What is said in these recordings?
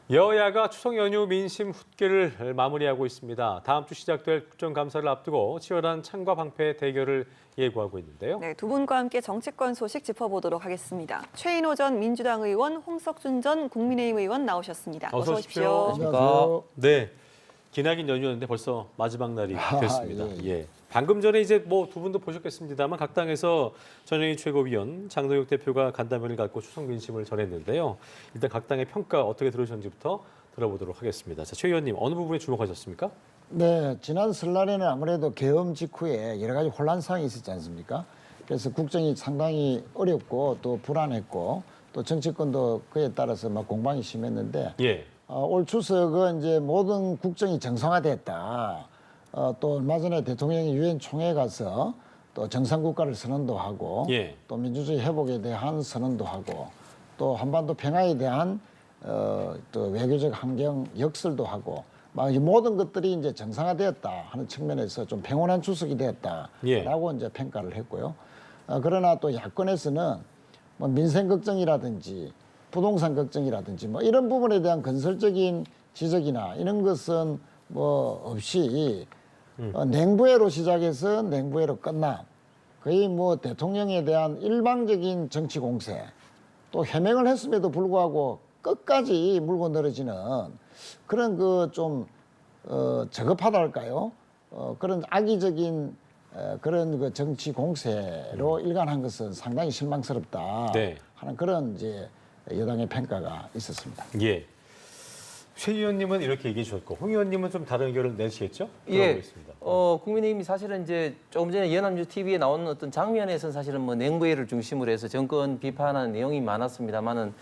여야가 추석 연휴 민심 훗개를 마무리하고 있습니다. 다음 주 시작될 국정감사를 앞두고 치열한 창과 방패 대결을 예고하고 있는데요. 네, 두 분과 함께 정치권 소식 짚어보도록 하겠습니다. 최인호 전 민주당 의원, 홍석준 전 국민의힘 의원 나오셨습니다. 어서 오십시오. 안녕하세요. 네, 기나긴 연휴였는데 벌써 마지막 날이 됐습니다. 예. 방금 전에 이제 뭐 두 분도 보셨겠습니다만 각 당에서 전영희 최고위원, 장동혁 대표가 간담회를 갖고 추석 민심을 전했는데요. 일단 각 당의 평가 어떻게 들으셨는지부터 들어보도록 하겠습니다. 자, 최 의원님 어느 부분에 주목하셨습니까? 네, 지난 설날에는 아무래도 계엄 직후에 여러 가지 혼란상이 있었지 않습니까? 그래서 국정이 상당히 어렵고 또 불안했고 또 정치권도 그에 따라서 막 공방이 심했는데 예. 올 추석은 이제 모든 국정이 정상화됐다. 또 얼마 전에 대통령이 유엔 총회에 가서 또 정상국가를 선언도 하고 예. 또 민주주의 회복에 대한 선언도 하고 또 한반도 평화에 대한 또 외교적 환경 역설도 하고 막 이 모든 것들이 이제 정상화되었다 하는 측면에서 좀 평온한 추석이 되었다라고 이제 평가를 했고요. 그러나 또 야권에서는 뭐 민생 걱정이라든지 부동산 걱정이라든지 뭐 이런 부분에 대한 건설적인 지적이나 이런 것은 뭐 없이 냉부회로 시작해서 냉부회로 끝난 거의 뭐 대통령에 대한 일방적인 정치 공세 또 해명을 했음에도 불구하고 끝까지 물고 늘어지는 그런 그 좀 저급하달까요? 그런 악의적인 그런 그 정치 공세로 일관한 것은 상당히 실망스럽다 네. 하는 그런 이제 여당의 평가가 있었습니다. 예. 최 의원님은 이렇게 얘기해 주셨고 홍 의원님은 좀 다른 의견을 내시겠죠? 예. 들어보겠습니다. 국민의힘이 사실은 이제 조금 전에 연합뉴 TV에 나온 어떤 장면에서는 사실은 뭐 냉부회를 중심으로 해서 정권 비판하는 내용이 많았습니다만은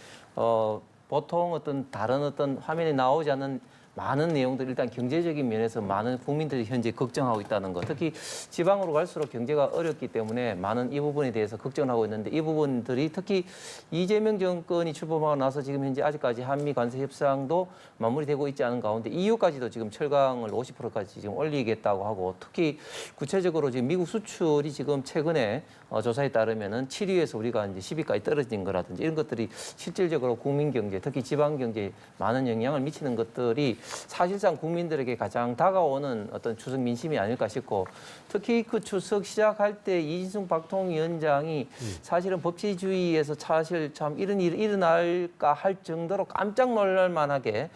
보통 어떤 다른 어떤 화면에 나오지 않는 많은 내용들 일단 경제적인 면에서 많은 국민들이 현재 걱정하고 있다는 것. 특히 지방으로 갈수록 경제가 어렵기 때문에 많은 이 부분에 대해서 걱정하고 있는데 이 부분들이 특히 이재명 정권이 출범하고 나서 지금 현재 아직까지 한미 관세 협상도 마무리되고 있지 않은 가운데 EU까지도 지금 철강을 50%까지 지금 올리겠다고 하고 특히 구체적으로 지금 미국 수출이 지금 최근에 조사에 따르면은 7위에서 우리가 이제 10위까지 떨어진 거라든지 이런 것들이 실질적으로 국민 경제, 특히 지방 경제에 많은 영향을 미치는 것들이 사실상 국민들에게 가장 다가오는 어떤 추석 민심이 아닐까 싶고 특히 그 추석 시작할 때 이진숙 박통위원장이 사실은 법치주의에서 사실 참 이런 일이 일어날까 할 정도로 깜짝 놀랄 만하게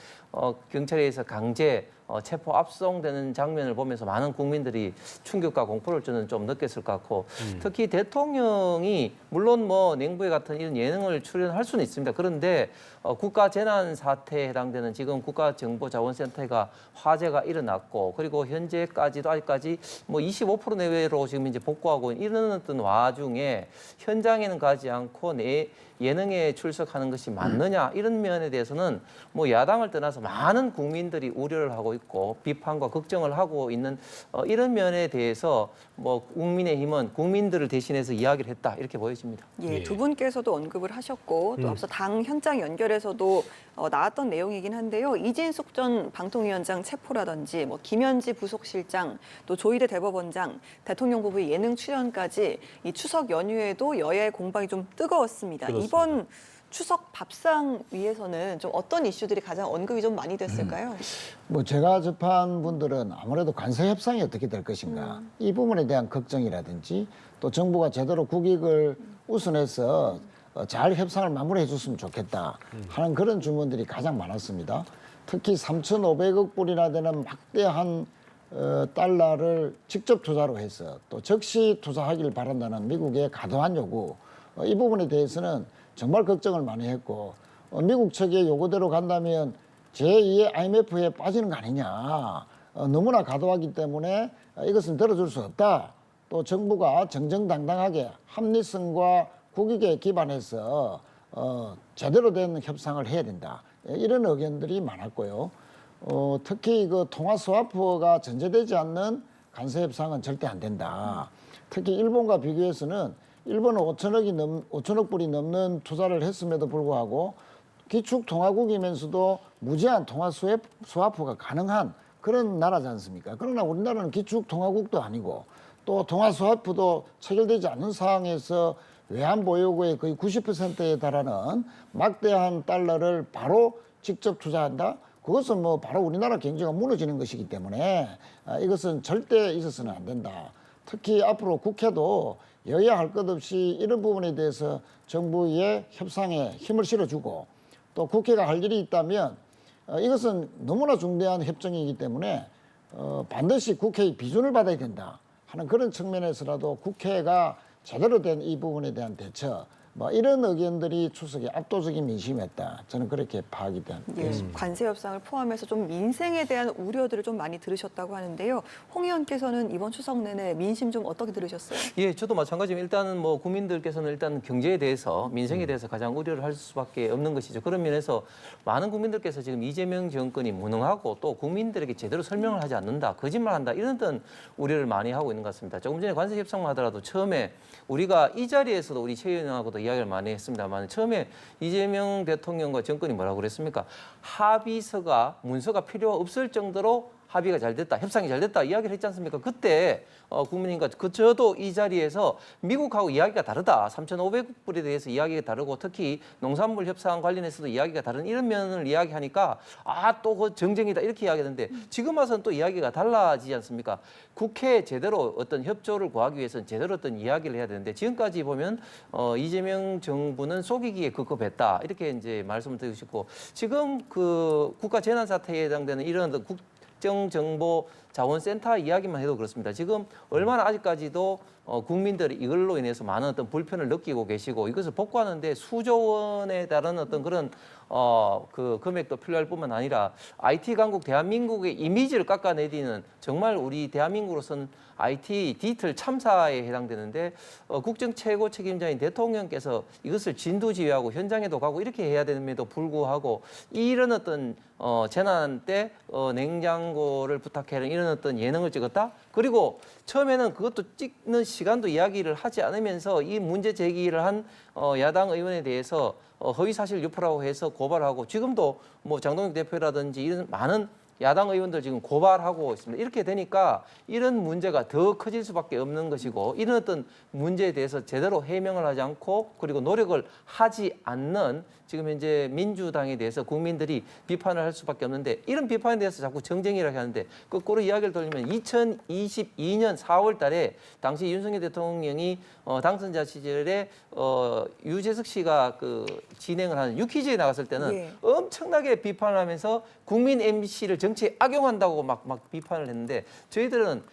경찰에 의해서 강제 체포 압송되는 장면을 보면서 많은 국민들이 충격과 공포를 저는 좀 느꼈을 것 같고 특히 대통령이 물론 뭐 냉부회 같은 이런 예능을 출연할 수는 있습니다. 그런데 국가 재난 사태에 해당되는 지금 국가정보자원센터가 화재가 일어났고 그리고 현재까지도 아직까지 뭐 25% 내외로 지금 이제 복구하고 이런 어떤 와중에 현장에는 가지 않고 예능에 출석하는 것이 맞느냐 이런 면에 대해서는 뭐 야당을 떠나서 많은 국민들이 우려를 하고 있고 비판과 걱정을 하고 있는 이런 면에 대해서 뭐 국민의힘은 국민들을 대신해서 이야기를 했다 이렇게 보여집니다. 예, 두 분께서도 언급을 하셨고 또 앞서 당 현장 연결에서도 나왔던 내용이긴 한데요. 이진숙 전 방통위원장 체포라든지 뭐 김현지 부속실장 또 조희대 대법원장 대통령 부부의 예능 출연까지 이 추석 연휴에도 여야의 공방이 좀 뜨거웠습니다. 그렇습니다. 이번 추석 밥상 위에서는 좀 어떤 이슈들이 가장 언급이 좀 많이 됐을까요? 뭐 제가 접한 분들은 아무래도 관세 협상이 어떻게 될 것인가 이 부분에 대한 걱정이라든지 또 정부가 제대로 국익을 우선해서 잘 협상을 마무리해 줬으면 좋겠다 하는 그런 주문들이 가장 많았습니다. 특히 3,500억 불이나 되는 막대한 달러를 직접 투자로 해서 또 즉시 투자하길 바란다는 미국의 과도한 요구 이 부분에 대해서는 정말 걱정을 많이 했고 미국 측의 요구대로 간다면 제2의 IMF에 빠지는 거 아니냐. 너무나 과도하기 때문에 이것은 들어줄 수 없다. 또 정부가 정정당당하게 합리성과 국익에 기반해서 제대로 된 협상을 해야 된다. 이런 의견들이 많았고요. 특히 그 통화 스와프가 전제되지 않는 관세 협상은 절대 안 된다. 특히 일본과 비교해서는 일본은 5천억 불이 넘는 투자를 했음에도 불구하고 기축통화국이면서도 무제한 통화 스와프가 가능한 그런 나라지 않습니까? 그러나 우리나라는 기축통화국도 아니고 또 통화 스와프도 체결되지 않는 상황에서 외환 보유고의 거의 90%에 달하는 막대한 달러를 바로 직접 투자한다. 그것은 뭐 바로 우리나라 경제가 무너지는 것이기 때문에 이것은 절대 있어서는 안 된다. 특히 앞으로 국회도 여야 할 것 없이 이런 부분에 대해서 정부의 협상에 힘을 실어주고 또 국회가 할 일이 있다면 이것은 너무나 중대한 협정이기 때문에 반드시 국회의 비준을 받아야 된다 하는 그런 측면에서라도 국회가 제대로 된 이 부분에 대한 대처 뭐 이런 의견들이 추석에 압도적인 민심이었다. 저는 그렇게 파악이 됩니다. 예, 관세 협상을 포함해서 좀 민생에 대한 우려들을 좀 많이 들으셨다고 하는데요. 홍 의원께서는 이번 추석 내내 민심 좀 어떻게 들으셨어요? 예, 저도 마찬가지입니다. 일단은 뭐 국민들께서는 일단 경제에 대해서 민생에 대해서 가장 우려를 할 수밖에 없는 것이죠. 그런 면에서 많은 국민들께서 지금 이재명 정권이 무능하고 또 국민들에게 제대로 설명을 하지 않는다, 거짓말한다 이런 어떤 우려를 많이 하고 있는 것 같습니다. 조금 전에 관세 협상만 하더라도 처음에 우리가 이 자리에서도 우리 최 의원하고도 이야기를 많이 했습니다만 처음에 이재명 대통령과 정권이 뭐라고 그랬습니까? 합의서가 문서가 필요 없을 정도로 합의가 잘 됐다, 협상이 잘 됐다 이야기를 했지 않습니까? 그때 국민님과 저도 이 자리에서 미국하고 이야기가 다르다. 3,500불에 대해서 이야기가 다르고 특히 농산물 협상 관련해서도 이야기가 다른 이런 면을 이야기하니까 또 그 정쟁이다 이렇게 이야기하는데 지금 와서는 또 이야기가 달라지지 않습니까? 국회에 제대로 어떤 협조를 구하기 위해서는 제대로 어떤 이야기를 해야 되는데 지금까지 보면 이재명 정부는 속이기에 급급했다 이렇게 이제 말씀을 드리고 싶고 지금 그 국가 재난 사태에 해당되는 이런 어떤 국정정보자원센터 이야기만 해도 그렇습니다. 지금 얼마나 아직까지도 국민들이 이걸로 인해서 많은 어떤 불편을 느끼고 계시고 이것을 복구하는데 수조 원에 달하는 어떤 그런 그 금액도 필요할 뿐만 아니라 IT 강국 대한민국의 이미지를 깎아내리는 정말 우리 대한민국으로서는 IT 디지털 참사에 해당되는데 국정 최고 책임자인 대통령께서 이것을 진두지휘하고 현장에도 가고 이렇게 해야 됨에도 불구하고 이런 어떤 재난 때 냉장고를 부탁해라 이런 어떤 예능을 찍었다. 그리고 처음에는 그것도 찍는 시간도 이야기를 하지 않으면서 이 문제 제기를 한 야당 의원에 대해서 허위 사실 유포라고 해서 고발하고 지금도 뭐 장동혁 대표라든지 이런 많은 야당 의원들 지금 고발하고 있습니다. 이렇게 되니까 이런 문제가 더 커질 수밖에 없는 것이고 이런 어떤 문제에 대해서 제대로 해명을 하지 않고 그리고 노력을 하지 않는 지금 현재 민주당에 대해서 국민들이 비판을 할 수밖에 없는데 이런 비판에 대해서 자꾸 정쟁이라고 하는데 거꾸로 이야기를 돌리면 2022년 4월 달에 당시 윤석열 대통령이 당선자 시절에 유재석 씨가 그 진행을 하는 유퀴즈에 나갔을 때는 예. 엄청나게 비판을 하면서 국민 MC를 정치에 악용한다고 막 비판을 했는데 저희들은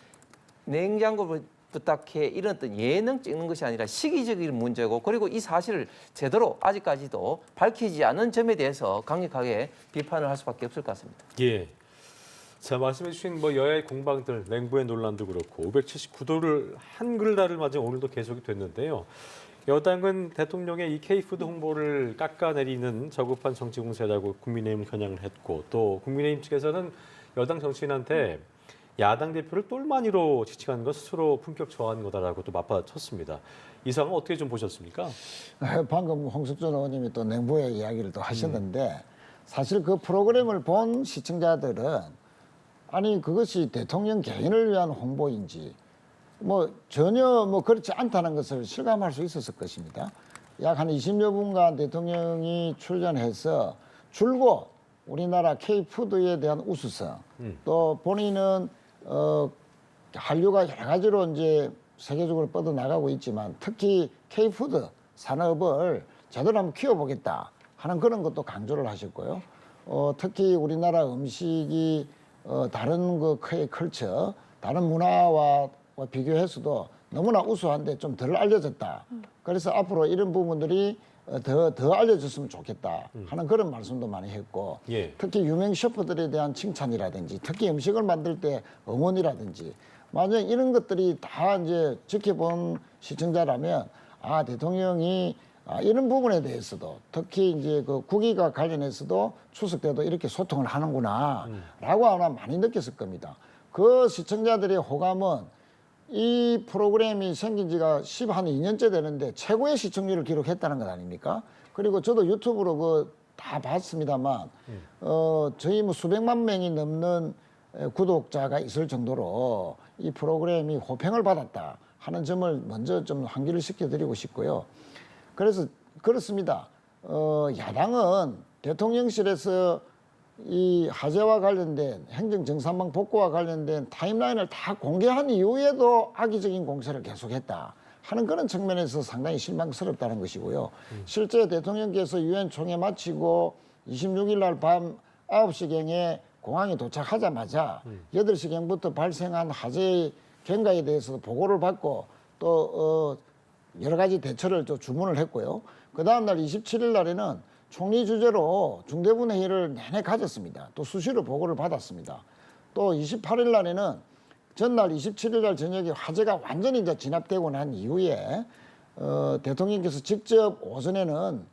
냉장고 부탁해 이런 어떤 예능 찍는 것이 아니라 시기적인 문제고 그리고 이 사실을 제대로 아직까지도 밝히지 않은 점에 대해서 강력하게 비판을 할 수밖에 없을 것 같습니다. 예. 자, 말씀해 주신 뭐 여야의 공방들, 맹부의 논란도 그렇고 579도를 한글날을 맞아 오늘도 계속이 됐는데요. 여당은 대통령의 이 K푸드 홍보를 깎아내리는 저급한 정치 공세라고 국민의힘을 겨냥을 했고 또 국민의힘 측에서는 여당 정치인한테 야당 대표를 똘마니로 지칭하는 건 스스로 품격 저하한 거다라고 또 맞받아쳤습니다. 이 상황 어떻게 좀 보셨습니까? 방금 홍석준 의원님이 또 냉부의 이야기를 또 하셨는데 사실 그 프로그램을 본 시청자들은 아니 그것이 대통령 개인을 위한 홍보인지 뭐 전혀 뭐 그렇지 않다는 것을 실감할 수 있었을 것입니다. 약 한 20여 분간 대통령이 출연해서 줄곧 우리나라 K푸드에 대한 우수성 또 본인은 한류가 여러 가지로 이제 세계적으로 뻗어나가고 있지만 특히 K푸드 산업을 제대로 한번 키워보겠다 하는 그런 것도 강조를 하셨고요. 특히 우리나라 음식이 다른 그 K컬처, 다른 문화와 비교해서도 너무나 우수한데 좀 덜 알려졌다. 그래서 앞으로 이런 부분들이 더 알려졌으면 좋겠다 하는 그런 말씀도 많이 했고 예. 특히 유명 셰프들에 대한 칭찬이라든지 특히 음식을 만들 때 응원이라든지 만약 이런 것들이 다 이제 지켜본 시청자라면 대통령이 이런 부분에 대해서도 특히 이제 그 국익과 관련해서도 추석 때도 이렇게 소통을 하는구나라고 아마 많이 느꼈을 겁니다. 그 시청자들의 호감은 이 프로그램이 생긴 지가 12년째 되는데 최고의 시청률을 기록했다는 것 아닙니까? 그리고 저도 유튜브로 그 다 봤습니다만 저희 뭐 수백만 명이 넘는 구독자가 있을 정도로 이 프로그램이 호평을 받았다 하는 점을 먼저 좀 환기를 시켜드리고 싶고요. 그래서 그렇습니다. 야당은 대통령실에서 이 화재와 관련된 행정정산망 복구와 관련된 타임라인을 다 공개한 이후에도 악의적인 공세를 계속했다 하는 그런 측면에서 상당히 실망스럽다는 것이고요. 실제 대통령께서 유엔 총회 마치고 26일 날 밤 9시경에 공항에 도착하자마자 8시경부터 발생한 화재의 경과에 대해서 보고를 받고 또 여러 가지 대처를 또 주문을 했고요. 그 다음 날 27일 날에는 총리 주재로 중대본 회의를 내내 가졌습니다. 또 수시로 보고를 받았습니다. 또 28일 날에는 전날 27일 날 저녁에 화재가 완전히 이제 진압되고 난 이후에 대통령께서 직접 오전에는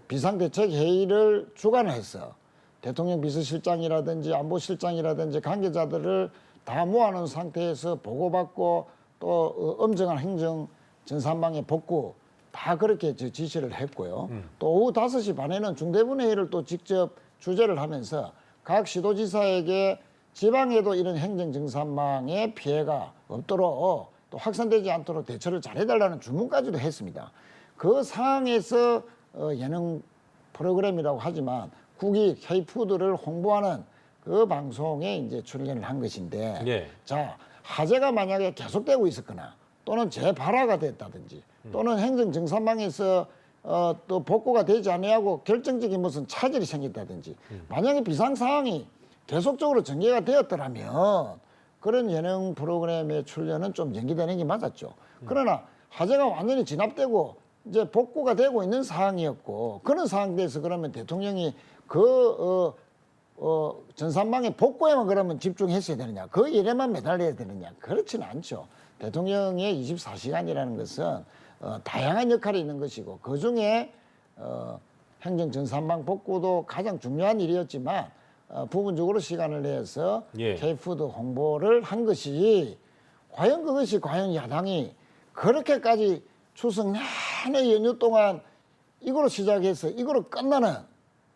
비상대책 회의를 주관해서 대통령 비서실장이라든지 안보실장이라든지 관계자들을 다 모아놓은 상태에서 보고받고 또 엄정한 행정 전산망의 복구 다 그렇게 지시를 했고요. 또 오후 5시 반에는 중대본 회의를 또 직접 주재를 하면서 각 시도지사에게 지방에도 이런 행정정산망의 피해가 없도록 또 확산되지 않도록 대처를 잘해달라는 주문까지도 했습니다. 그 상황에서 예능 프로그램이라고 하지만 국익 K푸드를 홍보하는 그 방송에 이제 출연을 한 것인데, 예. 자, 화재가 만약에 계속되고 있었거나 또는 재발화가 됐다든지 또는 행정정산망에서 또 복구가 되지 아니하고 결정적인 무슨 차질이 생겼다든지 만약에 비상 상황이 계속적으로 전개가 되었더라면 그런 예능 프로그램의 출연은 좀 연기되는 게 맞았죠. 그러나 화재가 완전히 진압되고 이제 복구가 되고 있는 상황이었고 그런 상황에서 그러면 대통령이 그 전산망의 복구에만 그러면 집중했어야 되느냐, 그 일에만 매달려야 되느냐, 그렇지는 않죠. 대통령의 24시간이라는 것은 다양한 역할이 있는 것이고 그중에 행정전산망 복구도 가장 중요한 일이었지만 부분적으로 시간을 내서 예. K푸드 홍보를 한 것이 과연 그것이 과연 야당이 그렇게까지 추석 내내 연휴 동안 이거로 시작해서 이거로 끝나는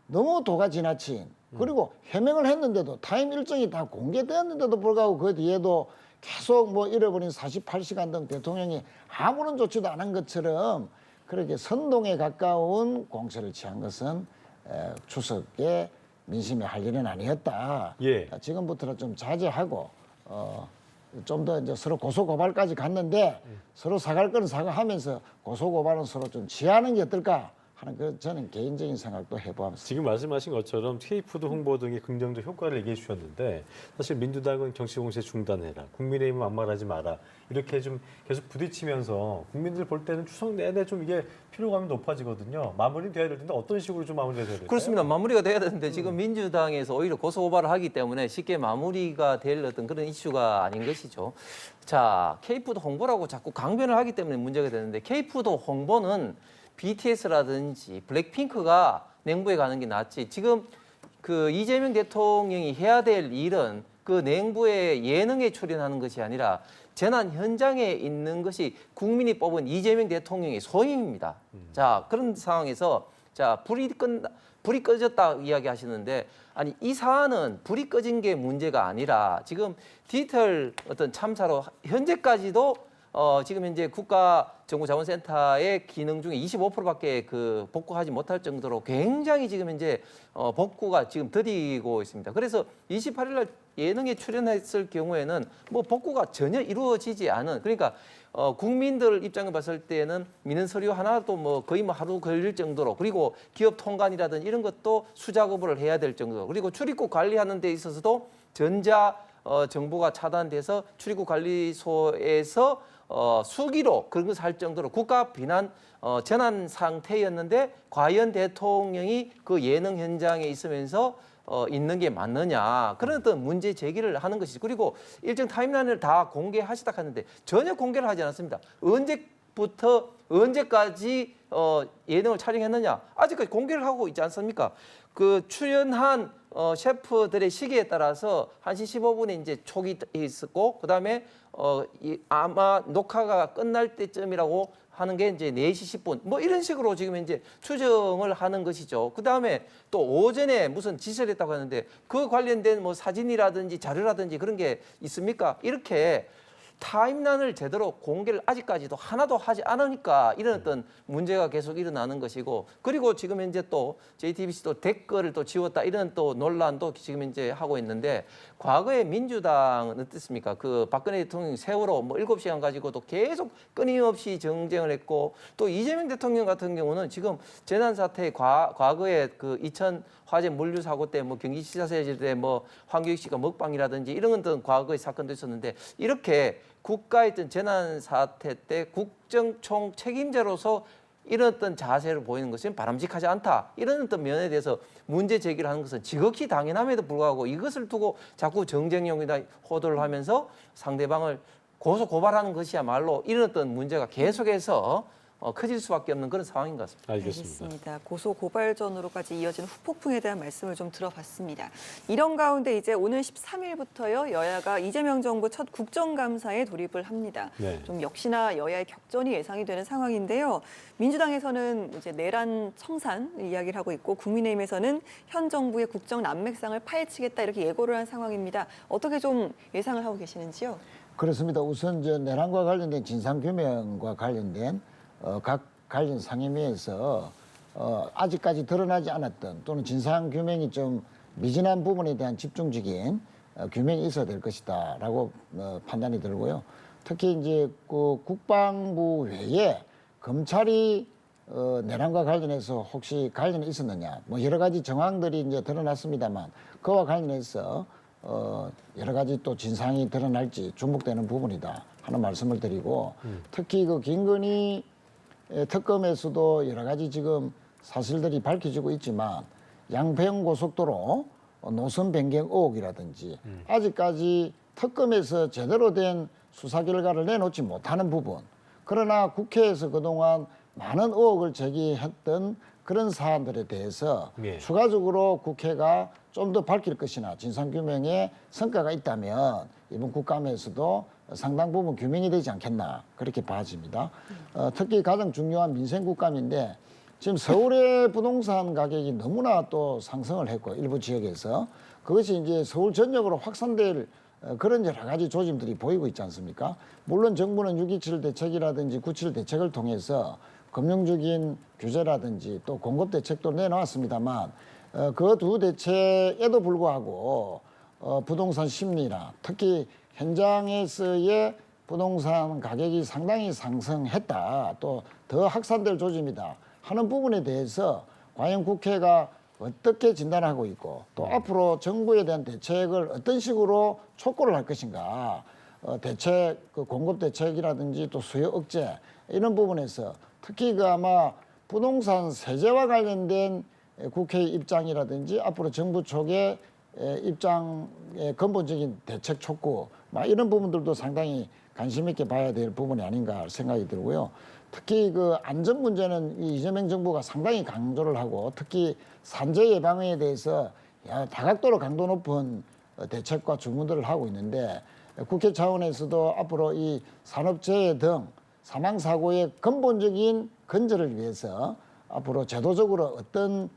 너무 도가 지나친 그리고 해명을 했는데도 타임 일정이 다 공개되었는데도 불구하고 그 뒤에도 계속 뭐 잃어버린 48시간 등 대통령이 아무런 조치도 안 한 것처럼 그렇게 선동에 가까운 공세를 취한 것은 추석에 민심이 할 일은 아니었다. 예. 지금부터는 좀 자제하고 좀 더 이제 서로 고소고발까지 갔는데 서로 사갈 거는 사과하면서 고소고발은 서로 좀 지하는 게 어떨까 하는 그 저는 개인적인 생각도 해보았습니다. 지금 말씀하신 것처럼 K푸드 홍보 등의 긍정적 효과를 얘기해 주셨는데 사실 민주당은 정치공세 중단해라, 국민의힘은 막말하지 마라 이렇게 좀 계속 부딪히면서 국민들 볼 때는 추석 내내 좀 이게 피로감이 높아지거든요. 마무리 돼야 될 텐데 어떤 식으로 좀 마무리가 돼야 될까요? 그렇습니다. 마무리가 돼야 되는데 지금 민주당에서 오히려 고소고발을 하기 때문에 쉽게 마무리가 될 어떤 그런 이슈가 아닌 것이죠. 자, K푸드 홍보라고 자꾸 강변을 하기 때문에 문제가 되는데 K푸드 홍보는 BTS라든지 블랙핑크가 냉부에 가는 게 낫지. 지금 그 이재명 대통령이 해야 될 일은 그 냉부의 예능에 출연하는 것이 아니라 재난 현장에 있는 것이 국민이 뽑은 이재명 대통령의 소임입니다. 자, 그런 상황에서 자, 불이 꺼졌다 이야기하시는데 아니 이 사안은 불이 꺼진 게 문제가 아니라 지금 디지털 어떤 참사로 현재까지도 지금 현재 국가정보자원센터의 기능 중에 25%밖에 그 복구하지 못할 정도로 굉장히 지금 현재 복구가 지금 더디고 있습니다. 그래서 28일 날 예능에 출연했을 경우에는 뭐 복구가 전혀 이루어지지 않은 그러니까 국민들 입장에 봤을 때는 민원 서류 하나도 뭐 거의 뭐 하루 걸릴 정도로 그리고 기업 통관이라든지 이런 것도 수작업을 해야 될 정도로 그리고 출입국 관리하는 데 있어서도 전자 정보가 차단돼서 출입국 관리소에서 수기로 그런 것을 할 정도로 국가 비난 재난 상태였는데 과연 대통령이 그 예능 현장에 있으면서 있는 게 맞느냐 그런 어떤 문제 제기를 하는 것이죠. 그리고 일정 타임라인을 다 공개하시다 하는데 전혀 공개를 하지 않았습니다. 언제부터 언제까지 예능을 촬영했느냐 아직까지 공개를 하고 있지 않습니까? 그 출연한 셰프들의 시기에 따라서 1시 15분에 이제 촉이 있었고 그다음에 아마 녹화가 끝날 때쯤이라고 하는 게 이제 4시 10분 뭐 이런 식으로 지금 이제 추정을 하는 것이죠. 그다음에 또 오전에 무슨 지시를 했다고 하는데 그 관련된 뭐 사진이라든지 자료라든지 그런 게 있습니까? 이렇게 타임라인을 제대로 공개를 아직까지도 하나도 하지 않으니까 이런 어떤 문제가 계속 일어나는 것이고, 그리고 지금 현재 또 JTBC도 댓글을 또 지웠다 이런 또 논란도 지금 현재 하고 있는데, 과거에 민주당은 어땠습니까? 그 박근혜 대통령 세월호 뭐 7시간 가지고도 계속 끊임없이 정쟁을 했고, 또 이재명 대통령 같은 경우는 지금 재난 사태 과거에 그 2000 화재 물류 사고 때 뭐 경기지사세 때 뭐 황교익 씨가 먹방이라든지 이런 어떤 과거의 사건도 있었는데, 이렇게 국가의 어떤 재난 사태 때 국정총 책임자로서 이런 어떤 자세를 보이는 것은 바람직하지 않다. 이런 어떤 면에 대해서 문제 제기를 하는 것은 지극히 당연함에도 불구하고 이것을 두고 자꾸 정쟁용이다 호도를 하면서 상대방을 고소 고발하는 것이야말로 이런 어떤 문제가 계속해서 커질 수밖에 없는 그런 상황인 것 같습니다. 알겠습니다. 고소 고발전으로까지 이어지는 후폭풍에 대한 말씀을 좀 들어봤습니다. 이런 가운데 이제 오늘 13일부터요 여야가 이재명 정부 첫 국정감사에 돌입을 합니다. 네. 좀 역시나 여야의 격전이 예상이 되는 상황인데요. 민주당에서는 이제 내란 청산 이야기를 하고 있고, 국민의힘에서는 현 정부의 국정 난맥상을 파헤치겠다 이렇게 예고를 한 상황입니다. 어떻게 좀 예상을 하고 계시는지요? 그렇습니다. 우선 내란과 관련된 진상규명과 관련된 각 관련 상임위에서 아직까지 드러나지 않았던 또는 진상규명이 좀 미진한 부분에 대한 집중적인 규명이 있어야 될 것이다라고 판단이 들고요. 특히 이제 그 국방부 외에 검찰이 내란과 관련해서 혹시 관련이 있었느냐, 뭐 여러 가지 정황들이 이제 드러났습니다만 그와 관련해서 여러 가지 또 진상이 드러날지 주목되는 부분이다 하는 말씀을 드리고, 특히 그 김건희 특검에서도 여러 가지 지금 사실들이 밝혀지고 있지만 양평 고속도로 노선 변경 의혹이라든지 아직까지 특검에서 제대로 된 수사 결과를 내놓지 못하는 부분, 그러나 국회에서 그동안 많은 의혹을 제기했던 그런 사안들에 대해서 예. 추가적으로 국회가 좀 더 밝힐 것이나 진상규명에 성과가 있다면 이번 국감에서도 상당 부분 규명이 되지 않겠나 그렇게 봐집니다. 특히 가장 중요한 민생 국감인데 지금 서울의 부동산 가격이 너무나 또 상승을 했고 일부 지역에서 그것이 이제 서울 전역으로 확산될 그런 여러 가지 조짐들이 보이고 있지 않습니까? 물론 정부는 6.27 대책이라든지 9.7 대책을 통해서 금융적인 규제라든지 또 공급 대책도 내놓았습니다만 그 두 대책에도 불구하고 부동산 심리나 특히 현장에서의 부동산 가격이 상당히 상승했다, 또 더 확산될 조짐이다 하는 부분에 대해서 과연 국회가 어떻게 진단하고 있고 또 앞으로 정부에 대한 대책을 어떤 식으로 촉구를 할 것인가, 대책, 그 공급 대책이라든지 또 수요 억제 이런 부분에서 특히 그 아마 부동산 세제와 관련된 국회의 입장이라든지 앞으로 정부 쪽의 입장의 근본적인 대책 촉구 이런 부분들도 상당히 관심 있게 봐야 될 부분이 아닌가 생각이 들고요. 특히 그 안전 문제는 이재명 정부가 상당히 강조를 하고 특히 산재 예방에 대해서 다각도로 강도 높은 대책과 주문들을 하고 있는데, 국회 차원에서도 앞으로 이 산업재해 등 사망사고의 근본적인 근절을 위해서 앞으로 제도적으로 어떤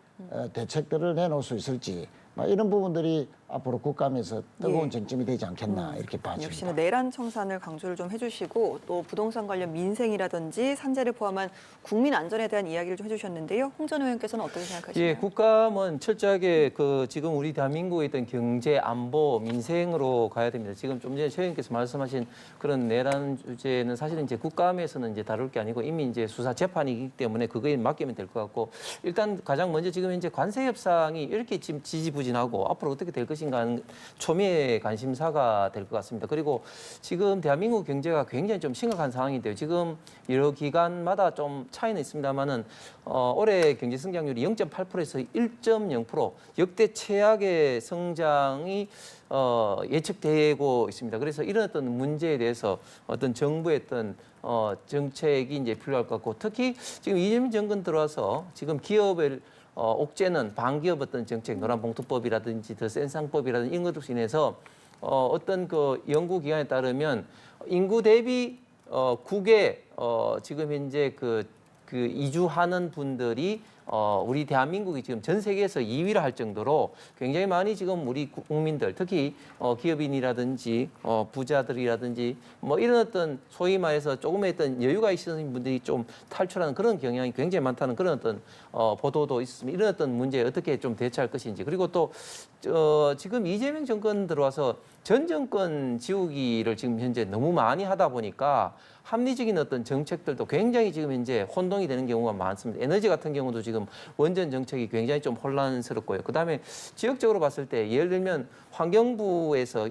대책들을 내놓을 수 있을지 이런 부분들이 앞으로 국감에서 뜨거운 쟁점이 되지 않겠나 이렇게 봐집니다. 역시나 내란 청산을 강조를 좀 해주시고 또 부동산 관련 민생이라든지 산재를 포함한 국민 안전에 대한 이야기를 좀 해주셨는데요. 홍 전 의원께서는 어떻게 생각하시나요? 예, 국감은 철저하게 그 지금 우리 대한민국에 있던 경제, 안보, 민생으로 가야 됩니다. 지금 좀 전에 최 의원께서 말씀하신 그런 내란 주제는 사실은 이제 국감에서는 이제 다룰 게 아니고 이미 이제 수사 재판이기 때문에 그거에 맡기면 될 것 같고, 일단 가장 먼저 지금 이제 관세 협상이 이렇게 지금 지지부진하고 앞으로 어떻게 될 것인가 하는 초미의 관심사가 될 것 같습니다. 그리고 지금 대한민국 경제가 굉장히 좀 심각한 상황인데요. 지금 여러 기간마다 좀 차이는 있습니다만은 올해 경제 성장률이 0.8%에서 1.0% 역대 최악의 성장이 예측되고 있습니다. 그래서 이런 어떤 문제에 대해서 어떤 정부의 어떤 정책이 이제 필요할 것 같고, 특히 지금 이재명 정권 들어와서 지금 기업을 옥죄는 반기업 어떤 정책, 노란봉투법이라든지 더 센 상법이라든지 이런 것으로 인해서 어떤 그 연구기관에 따르면 인구 대비 국외 지금 현재 그 이주하는 분들이 우리 대한민국이 지금 전 세계에서 2위를 할 정도로 굉장히 많이 지금 우리 국민들, 특히 기업인이라든지 부자들이라든지 뭐 이런 어떤 소위 말해서 조금의 어떤 여유가 있으신 분들이 좀 탈출하는 그런 경향이 굉장히 많다는 그런 어떤 보도도 있습니다. 이런 어떤 문제에 어떻게 좀 대처할 것인지. 그리고 또 지금 이재명 정권 들어와서 전 정권 지우기를 지금 현재 너무 많이 하다 보니까 합리적인 어떤 정책들도 굉장히 지금 현재 혼동이 되는 경우가 많습니다. 에너지 같은 경우도 지금 원전 정책이 굉장히 좀 혼란스럽고요. 그다음에 지역적으로 봤을 때 예를 들면 환경부에서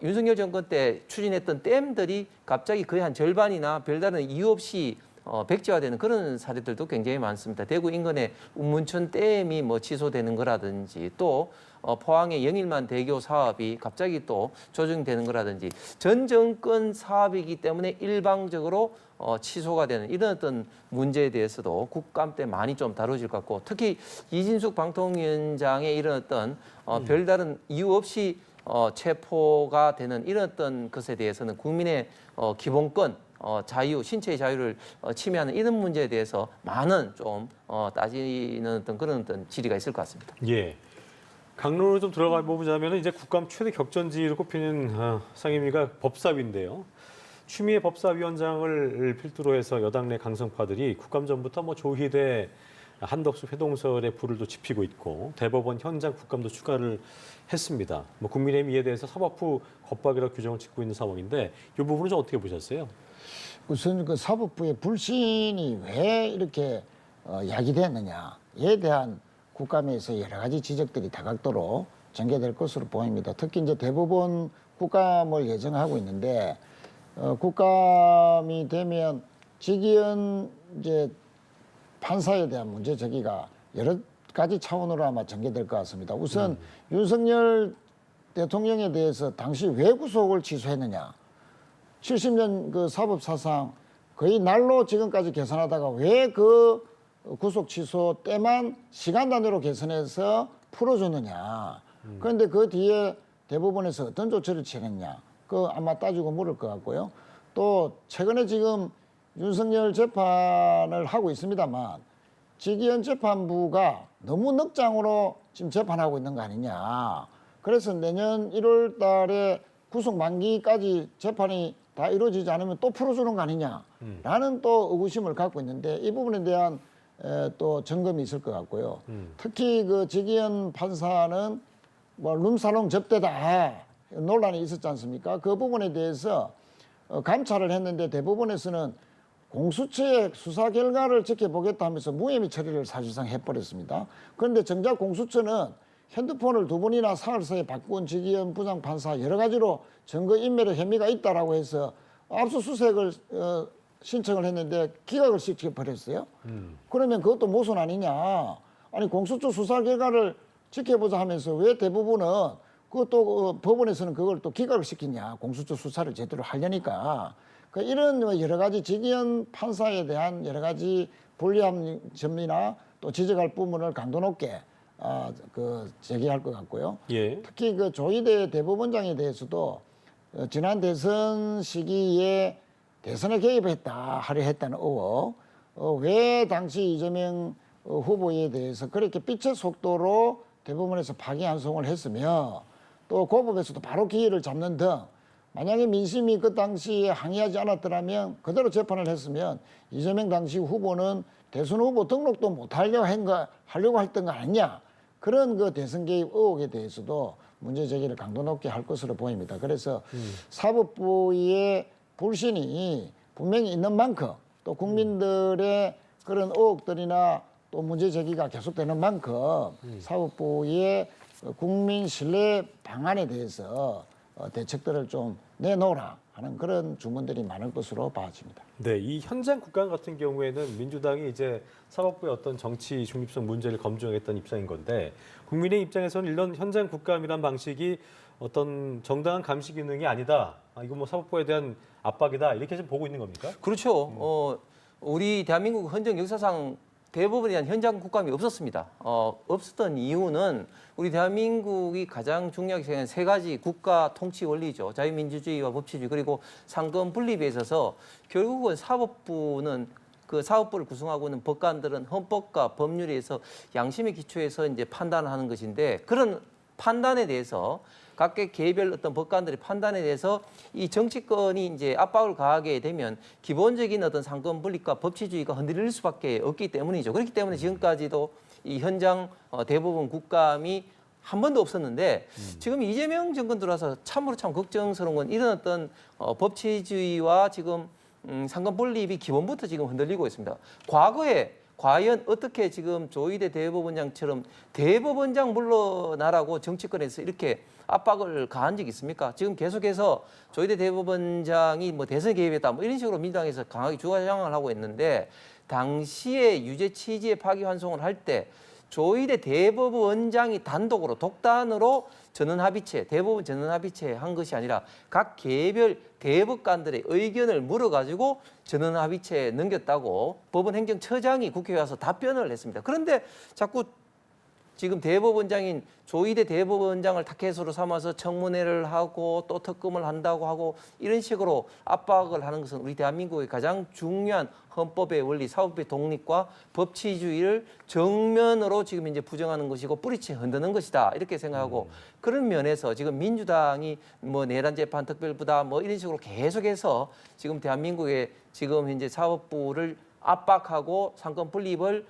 윤석열 정권 때 추진했던 댐들이 갑자기 거의 한 절반이나 별다른 이유 없이 백지화되는 그런 사례들도 굉장히 많습니다. 대구 인근의 운문천 댐이 뭐 취소되는 거라든지 또 포항의 영일만 대교 사업이 갑자기 또 조정되는 거라든지 전 정권 사업이기 때문에 일방적으로 취소가 되는 이런 어떤 문제에 대해서도 국감 때 많이 좀 다뤄질 것 같고 특히 이진숙 방통위원장의 이런 어떤 별다른 이유 없이 체포가 되는 이런 어떤 것에 대해서는 국민의 기본권 자유, 신체의 자유를 침해하는 이런 문제에 대해서 많은 좀 따지는 어떤 그런 어떤 질의가 있을 것 같습니다. 예. 강론으로 좀 들어가 보자면 이제 국감 최대 격전지로 꼽히는 상임위가 법사위인데요. 추미애 법사위원장을 필두로 해서 여당 내 강성파들이 국감 전부터 뭐 조희대, 한덕수 회동설에 불을 또 지피고 있고 대법원 현장 국감도 추가를 했습니다. 뭐 국민의힘 이에 대해서 사법부 겁박이라 규정을 짓고 있는 상황인데 이 부분은 좀 어떻게 보셨어요? 우선 그 사법부의 불신이 왜 이렇게 야기됐느냐에 대한 국감에서 여러 가지 지적들이 다각도로 전개될 것으로 보입니다. 특히 이제 대법원 국감을 예정하고 있는데 국감이 되면 직위원 이제 판사에 대한 문제 제기가 여러 가지 차원으로 아마 전개될 것 같습니다. 우선 윤석열 대통령에 대해서 당시 왜 구속을 취소했느냐? 70년 그 사법 사상 거의 날로 지금까지 계산하다가 왜 그 구속 취소 때만 시간 단위로 계산해서 풀어줬느냐. 그런데 그 뒤에 대법원에서 어떤 조치를 취했느냐. 그 아마 따지고 물을 것 같고요. 또 최근에 지금 윤석열 재판을 하고 있습니다만 직위원 재판부가 너무 넉장으로 지금 재판하고 있는 거 아니냐. 그래서 내년 1월 달에 구속 만기까지 재판이 다 이루어지지 않으면 또 풀어주는 거 아니냐라는 또 의구심을 갖고 있는데 이 부분에 대한 또 점검이 있을 것 같고요. 특히 그 직위원 판사는 뭐 룸사롱 접대다 논란이 있었지 않습니까? 그 부분에 대해서 감찰을 했는데 대법원에서는 공수처의 수사 결과를 지켜보겠다 하면서 무혐의 처리를 사실상 해버렸습니다. 그런데 정작 공수처는 핸드폰을 2번이나 사흘 바꾼 직위원 부장판사 여러 가지로 증거 인멸의 혐의가 있다라고 해서 압수수색을 신청을 했는데 기각을 시켜버렸어요. 그러면 그것도 모순 아니냐. 아니 공수처 수사 결과를 지켜보자 하면서 왜 대부분은 그것도 법원에서는 그걸 또 기각을 시키냐. 공수처 수사를 제대로 하려니까. 이런 여러 가지 직위원 판사에 대한 여러 가지 불리한 점이나 또 지적할 부분을 강도 높게 제기할 것 같고요. 예. 특히 그 조희대 대법원장에 대해서도 지난 대선 시기에 대선에 개입했다 하려 했다는 의혹, 왜 당시 이재명 후보에 대해서 그렇게 빛의 속도로 대법원에서 파기환송을 했으며 또 고법에서도 바로 기회를 잡는 등 만약에 민심이 그 당시에 항의하지 않았더라면 그대로 재판을 했으면 이재명 당시 후보는 대선 후보 등록도 못 하려고 했던 거 아니냐. 그런 그 대선 개입 의혹에 대해서도 문제 제기를 강도 높게 할 것으로 보입니다. 그래서 사법부의 불신이 분명히 있는 만큼 또 국민들의 그런 의혹들이나 또 문제 제기가 계속되는 만큼 사법부의 국민 신뢰 방안에 대해서 대책들을 좀 내놓으라 하는 그런 주문들이 많을 것으로 봐집니다. 네, 이 현장 국감 같은 경우에는 민주당이 이제 사법부의 어떤 정치 중립성 문제를 검증했던 입장인 건데 국민의 입장에서는 이런 현장 국감이란 방식이 어떤 정당한 감시 기능이 아니다. 이거 뭐 사법부에 대한 압박이다. 이렇게 좀 보고 있는 겁니까? 그렇죠. 우리 대한민국 헌정 역사상 대법원에 대한 현장 국감이 없었습니다. 없었던 이유는 우리 대한민국이 가장 중요하게 생각하는 세 가지 국가 통치 원리죠. 자유민주주의와 법치주의 그리고 상권 분립에 있어서 결국은 사법부는 그 사업부를 구성하고 있는 법관들은 헌법과 법률에 의해서 양심의 기초에서 이제 판단을 하는 것인데 그런 판단에 대해서 각계 개별 어떤 법관들의 판단에 대해서 이 정치권이 이제 압박을 가하게 되면 기본적인 어떤 상권 분립과 법치주의가 흔들릴 수밖에 없기 때문이죠. 그렇기 때문에 지금까지도 이 현장 대법원 국감이 한 번도 없었는데 지금 이재명 정권 들어와서 참으로 참 걱정스러운 건 이런 어떤 법치주의와 지금 상권 분립이 기본부터 지금 흔들리고 있습니다. 과거에 과연 어떻게 지금 조희대 대법원장처럼 대법원장 물러나라고 정치권에서 이렇게 압박을 가한 적이 있습니까? 지금 계속해서 조희대 대법원장이 뭐 대선 개입했다 뭐 이런 식으로 민주당에서 강하게 주장을 하고 있는데 당시에 유죄 취지의 파기환송을 할 때 조희대 대법원장이 단독으로 독단으로 전원합의체, 대법원 전원합의체 한 것이 아니라 각 개별 대법관들의 의견을 물어가지고 전원합의체에 넘겼다고 법원 행정처장이 국회에 와서 답변을 했습니다. 그런데 자꾸 지금 대법원장인 조희대 대법원장을 타켓으로 삼아서 청문회를 하고 또 특검을 한다고 하고 이런 식으로 압박을 하는 것은 우리 대한민국의 가장 중요한 헌법의 원리, 사법의 독립과 법치주의를 정면으로 지금 이제 부정하는 것이고 뿌리째 흔드는 것이다 이렇게 생각하고 그런 면에서 지금 민주당이 뭐 내란 재판 특별부다 뭐 이런 식으로 계속해서 지금 대한민국의 지금 현재 사법부를 압박하고 상권 분립을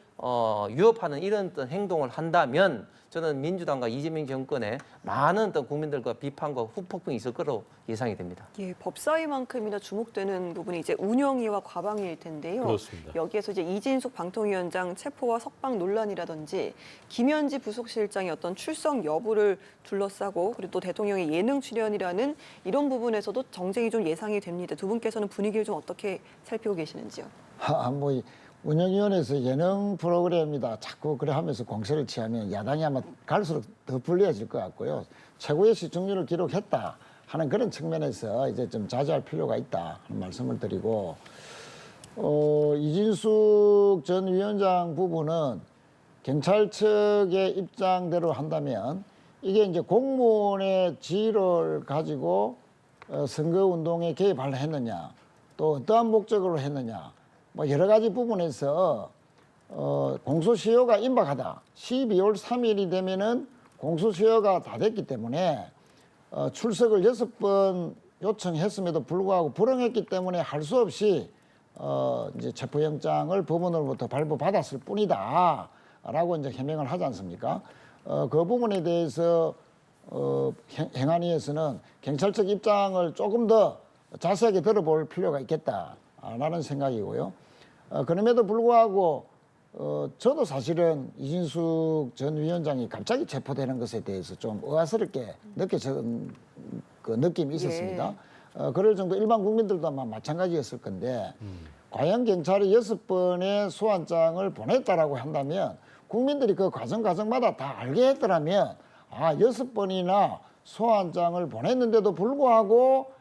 위협하는 이런 어떤 행동을 한다면 저는 민주당과 이재명 정권에 많은 어떤 국민들과 비판과 후폭풍이 있을 거로 예상이 됩니다. 예, 법사위만큼이나 주목되는 부분이 이제 운영위와 과방위일 텐데요. 그렇습니다. 여기에서 이제 이진숙 방통위원장 체포와 석방 논란이라든지 김현지 부속실장의 어떤 출석 여부를 둘러싸고 그리고 또 대통령의 예능 출연이라는 이런 부분에서도 정쟁이 좀 예상이 됩니다. 두 분께서는 분위기를 좀 어떻게 살피고 계시는지요? 뭐 운영위원회에서 예능 프로그램이다 자꾸 그래 하면서 공세를 취하면 야당이 아마 갈수록 더 불리해질 것 같고요. 최고의 시청률을 기록했다 하는 그런 측면에서 이제 좀 자제할 필요가 있다 하는 말씀을 드리고 이진숙 전 위원장 부분은 경찰 측의 입장대로 한다면 이게 이제 공무원의 지위를 가지고 선거운동에 개입을 했느냐 또 어떠한 목적으로 했느냐 뭐 여러 가지 부분에서 공소시효가 임박하다. 12월 3일이 되면은 공소시효가 다 됐기 때문에 출석을 6번 요청했음에도 불구하고 불응했기 때문에 할 수 없이 이제 체포영장을 법원으로부터 발부받았을 뿐이다라고 이제 해명을 하지 않습니까? 그 부분에 대해서 행안위에서는 경찰 측 입장을 조금 더 자세하게 들어볼 필요가 있겠다라는 생각이고요. 그럼에도 불구하고 저도 사실은 이진숙 전 위원장이 갑자기 체포되는 것에 대해서 좀 의아스럽게 느껴진 그 느낌이 있었습니다. 그럴 정도 일반 국민들도 아마 마찬가지였을 건데 과연 경찰이 6번의 소환장을 보냈다라고 한다면 국민들이 그 과정마다 다 알게 했더라면 6번이나 소환장을 보냈는데도 불구하고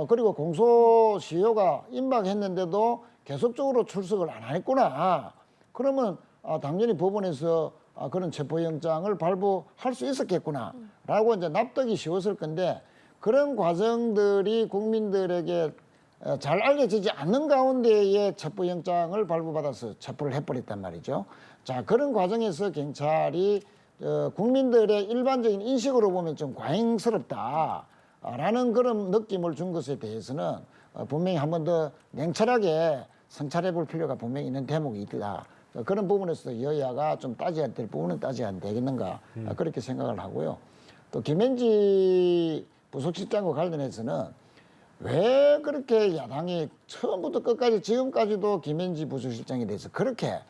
그리고 공소시효가 임박했는데도 계속적으로 출석을 안 했구나. 그러면 당연히 법원에서 그런 체포영장을 발부할 수 있었겠구나라고 이제 납득이 쉬웠을 건데 그런 과정들이 국민들에게 잘 알려지지 않는 가운데에 체포영장을 발부받아서 체포를 해버렸단 말이죠. 자, 그런 과정에서 경찰이 국민들의 일반적인 인식으로 보면 좀 과잉스럽다라는 그런 느낌을 준 것에 대해서는 분명히 한 번 더 냉철하게 성찰해 볼 필요가 분명히 있는 대목이 있다. 그런 부분에서 여야가 좀 따져야 될 부분은 따져야 안 되겠는가 그렇게 생각을 하고요. 또 김현지 부속실장과 관련해서는 왜 그렇게 야당이 처음부터 끝까지 지금까지도 김현지 부속실장에 대해서 그렇게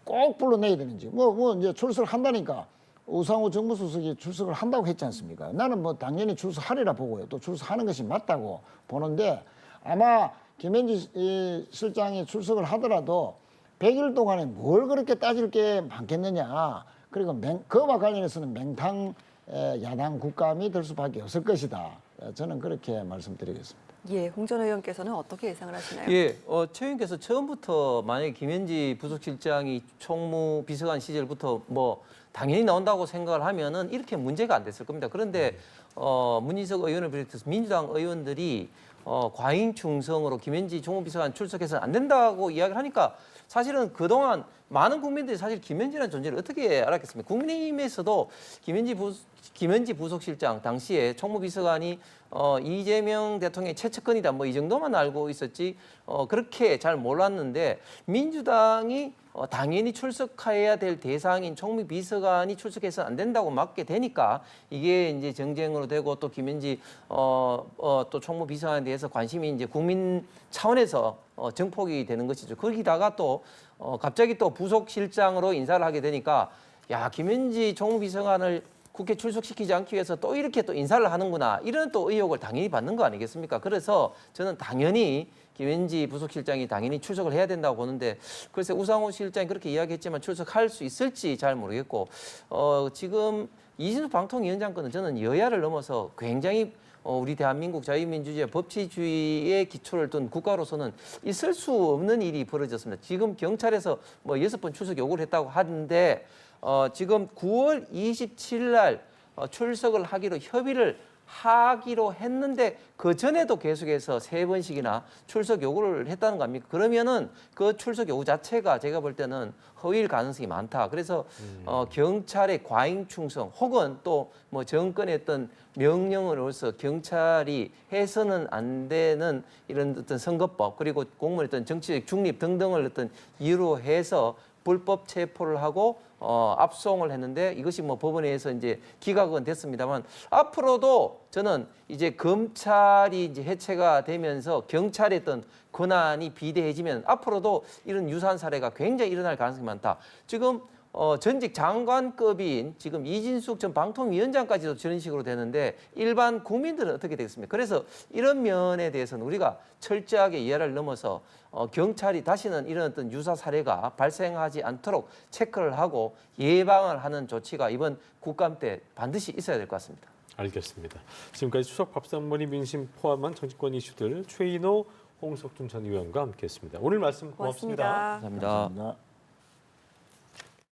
꼭 불러내야 되는지 뭐 이제 출석을 한다니까 우상호 정무수석이 출석을 한다고 했지 않습니까? 나는 뭐 당연히 출석하리라 보고요. 또 출석하는 것이 맞다고 보는데 아마 김현지 실장이 출석을 하더라도 100일 동안에 뭘 그렇게 따질 게 많겠느냐. 그리고 그와 관련해서는 맹탕 야당 국감이 될 수밖에 없을 것이다. 저는 그렇게 말씀드리겠습니다. 예, 홍 전 의원께서는 어떻게 예상을 하시나요? 예, 최 의원께서 처음부터 만약에 김현지 부속실장이 총무 비서관 시절부터 뭐 당연히 나온다고 생각을 하면은 이렇게 문제가 안 됐을 겁니다. 그런데 문희석 의원을 비롯해서 민주당 의원들이 과잉 충성으로 김현지 정무비서관 출석해서는 안 된다고 이야기를 하니까 사실은 그동안 많은 국민들이 사실 김현지라는 존재를 어떻게 알았겠습니까? 국민의힘에서도 김현지 부속실장 당시에 총무비서관이 이재명 대통령의 최측근이다 뭐 이 정도만 알고 있었지 그렇게 잘 몰랐는데 민주당이 당연히 출석해야 될 대상인 총무비서관이 출석해서는 안 된다고 막게 되니까 이게 이제 정쟁으로 되고 또 김현지 또 총무비서관에 대해서 관심이 이제 국민 차원에서 정폭이 되는 것이죠. 거기다가 또 갑자기 또 부속실장으로 인사를 하게 되니까 야 김현지 총무비서관을 국회 출석시키지 않기 위해서 또 이렇게 또 인사를 하는구나 이런 또 의혹을 당연히 받는 거 아니겠습니까? 그래서 저는 당연히 김현지 부속실장이 당연히 출석을 해야 된다고 보는데 글쎄 우상호 실장이 그렇게 이야기했지만 출석할 수 있을지 잘 모르겠고 지금 이진숙 방통위원장 건은 저는 여야를 넘어서 굉장히 우리 대한민국 자유민주주의 법치주의의 기초를 둔 국가로서는 있을 수 없는 일이 벌어졌습니다. 지금 경찰에서 뭐 6번 출석 요구를 했다고 하는데 지금 9월 27일 날 출석을 하기로 협의를 하기로 했는데 그 전에도 계속해서 3번씩이나 출석 요구를 했다는 거 아닙니까? 그러면은 그 출석 요구 자체가 제가 볼 때는 허위일 가능성이 많다. 그래서 경찰의 과잉 충성 혹은 또 뭐 정권의 어떤 명령으로서 경찰이 해서는 안 되는 이런 어떤 선거법 그리고 공무원의 어떤 정치적 중립 등등을 어떤 이유로 해서 불법 체포를 하고 압송을 했는데 이것이 뭐 법원에서 이제 기각은 됐습니다만 앞으로도 저는 이제 검찰이 이제 해체가 되면서 경찰의 어떤 권한이 비대해지면 앞으로도 이런 유사한 사례가 굉장히 일어날 가능성이 많다. 지금 전직 장관급인 지금 이진숙 전 방통위원장까지도 저런 식으로 되는데 일반 국민들은 어떻게 되겠습니까? 그래서 이런 면에 대해서는 우리가 철저하게 이해를 넘어서 경찰이 다시는 이런 어떤 유사 사례가 발생하지 않도록 체크를 하고 예방을 하는 조치가 이번 국감 때 반드시 있어야 될 것 같습니다. 알겠습니다. 지금까지 추석 밥상머리 민심 포함한 정치권 이슈들 최인호, 홍석준 전 의원과 함께했습니다. 오늘 말씀 고맙습니다. 고맙습니다. 감사합니다. 감사합니다.